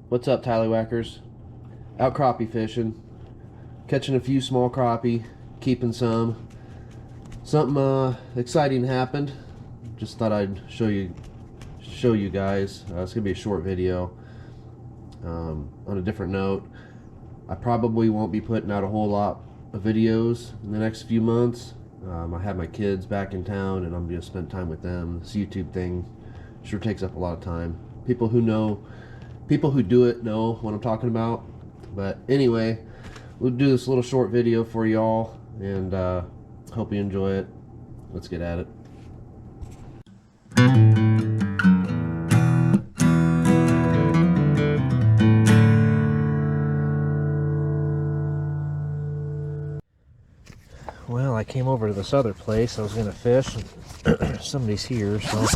What's up, tallywhackers? Out crappie fishing, catching a few small crappie, keeping some. Something exciting happened. Just thought I'd show you guys. It's gonna be a short video. On a different note, I probably won't be putting out a whole lot of videos in the next few months. I have my kids back in town, and I'm gonna spend time with them. This YouTube thing sure takes up a lot of time. People who do it know what I'm talking about. But anyway, we'll do this little short video for y'all, and hope you enjoy it. Let's get at it. Well, I came over to this other place. I was gonna fish, and somebody's here, so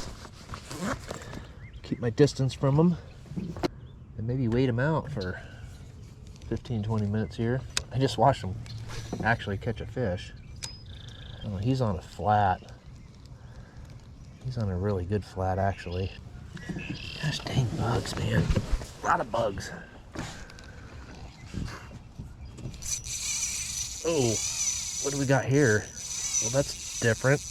keep my distance from them and maybe wait him out for 15-20 minutes here. I just watched him actually catch a fish. Oh, he's on a flat. He's on a really good flat, actually. Gosh dang bugs, man. A lot of bugs. Oh, what do we got here? Well, that's different.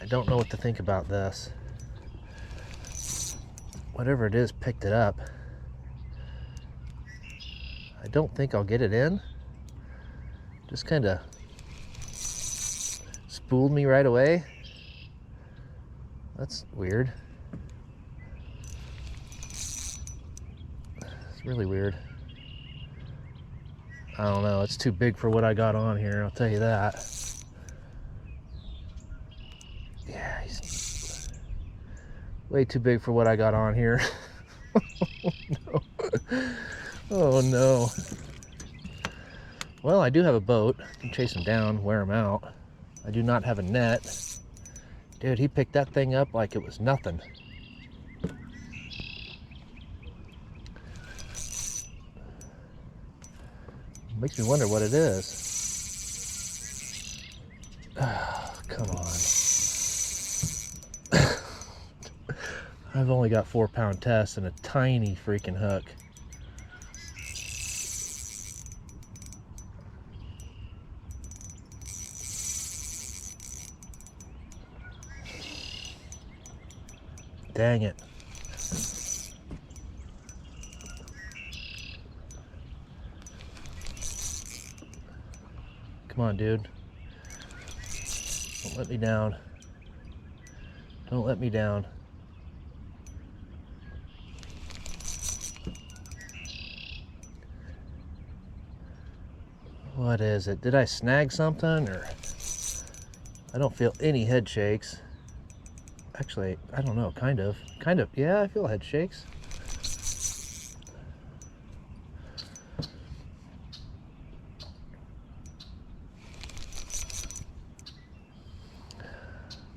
I don't know what to think about this. Whatever it is picked it up. I don't think I'll get it in. Just kind of spooled me right away. That's weird. It's really weird. I don't know, it's too big for what I got on here, I'll tell you that. Yeah, he's way too big for what I got on here. Oh no. Oh no. Well, I do have a boat. I can chase him down, wear him out. I do not have a net. Dude, he picked that thing up like it was nothing. Makes me wonder what it is. Oh, come on. I've only got 4-pound test and a tiny freaking hook. Dang it. Come on, dude. Don't let me down. Don't let me down. What is it? Did I snag something, or? I don't feel any head shakes. Actually, I don't know, kind of. Yeah, I feel head shakes.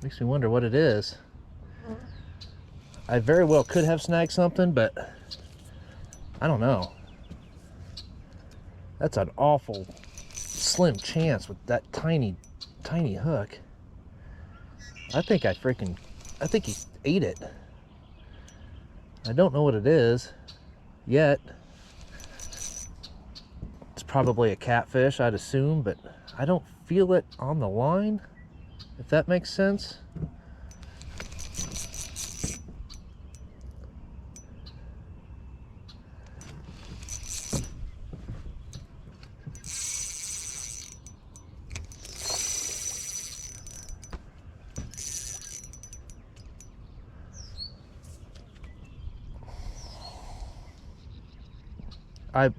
Makes me wonder what it is. I very well could have snagged something, but I don't know. That's an awful slim chance with that tiny hook. I think he ate it. I don't know what it is yet. It's probably a catfish, I'd assume, but I don't feel it on the line, if that makes sense.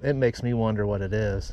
It makes me wonder what it is.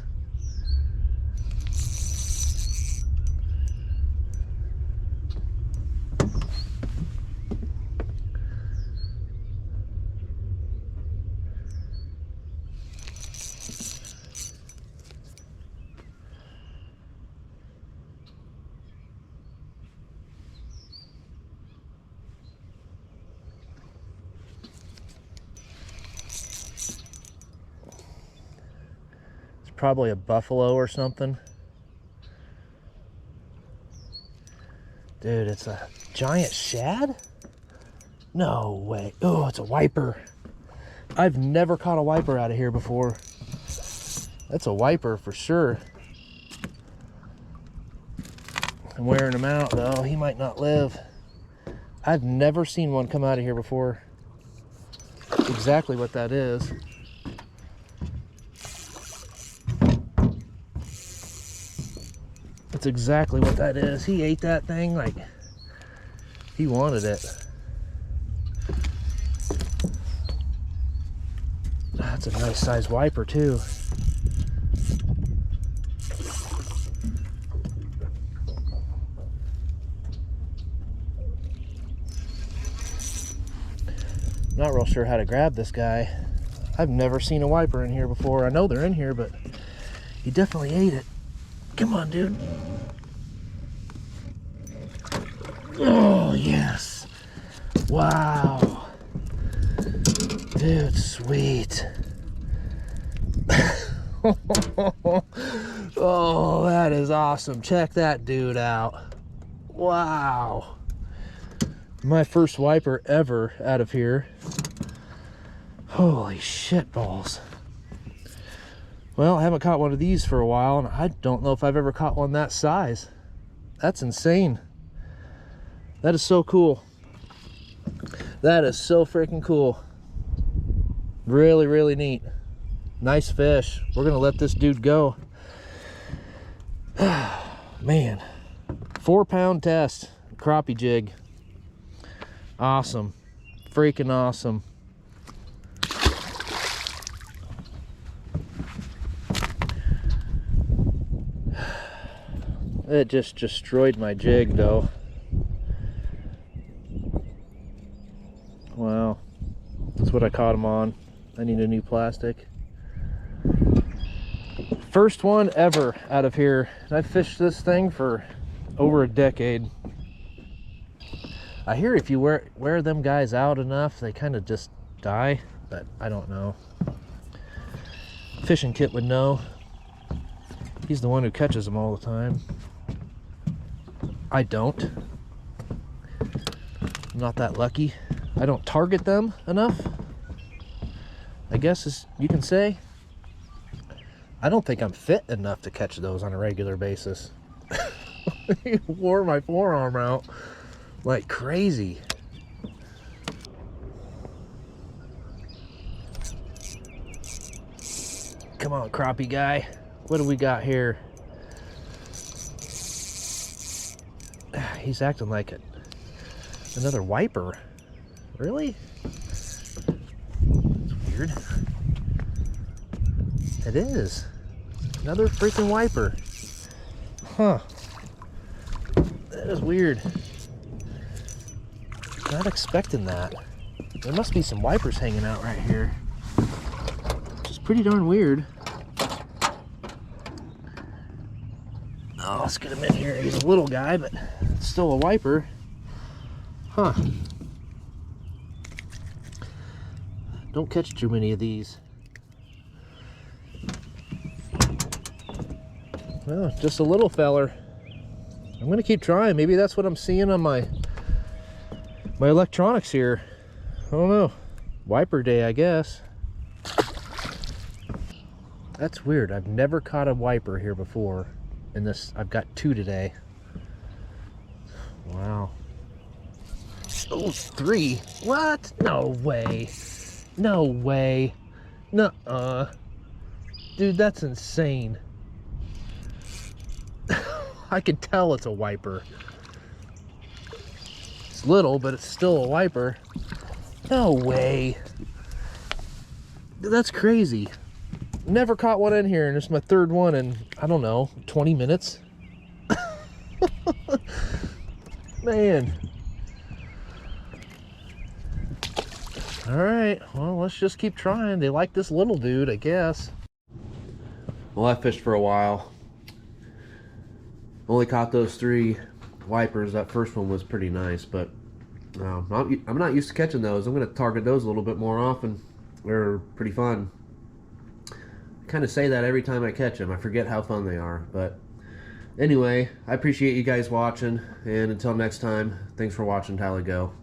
Probably a buffalo or something. Dude, it's a giant shad? No way. Oh, it's a wiper. I've never caught a wiper out of here before. That's a wiper for sure. I'm wearing him out though. He might not live. I've never seen one come out of here before. Exactly what that is. That's exactly what that is. He ate that thing like he wanted it. That's a nice size wiper too. Not real sure how to grab this guy. I've never seen a wiper in here before. I know they're in here, but he definitely ate it. Come on, dude. Oh, yes. Wow. Dude, sweet. Oh, that is awesome. Check that dude out. Wow. My first wiper ever out of here. Holy shit balls. Well, I haven't caught one of these for a while, and I don't know if I've ever caught one that size. That's insane. That is so cool. That is so freaking cool. Really, really neat. Nice fish. We're gonna let this dude go. Man, 4-pound test, crappie jig. Awesome, freaking awesome. It just destroyed my jig though. Wow, that's what I caught him on. I need a new plastic. First one ever out of here. I've fished this thing for over a decade. I hear if you wear them guys out enough, they kind of just die, but I don't know. Fishing Kit would know. He's the one who catches them all the time. I don't. I'm not that lucky. I don't target them enough, I guess as you can say. I don't think I'm fit enough to catch those on a regular basis. He wore my forearm out like crazy. Come on, crappie guy. What do we got here? He's acting like it. Another wiper. Really? That's weird. It is. Another freaking wiper. Huh. That is weird. Not expecting that. There must be some wipers hanging out right here. Which is pretty darn weird. Oh, let's get him in here. He's a little guy, but it's still a wiper. Huh. Don't catch too many of these. Well, just a little feller. I'm gonna keep trying. Maybe that's what I'm seeing on my electronics here. I don't know. Wiper day, I guess. That's weird. I've never caught a wiper here before. In this, I've got 2 today. Wow. Oh, 3. What? No way. No way. Nuh-uh. Dude, that's insane. I can tell it's a wiper. It's little, but it's still a wiper. No way. That's crazy. Never caught one in here, and it's my 3rd one in, I don't know, 20 minutes. Man. All right, well, let's just keep trying. They like this little dude, I guess. Well, I fished for a while. Only caught those 3 wipers. That first one was pretty nice, but I'm not used to catching those. I'm going to target those a little bit more often. They're pretty fun. I kind of say that every time I catch them. I forget how fun they are, but Anyway, I appreciate you guys watching, and until next time, thanks for watching Tyler Go.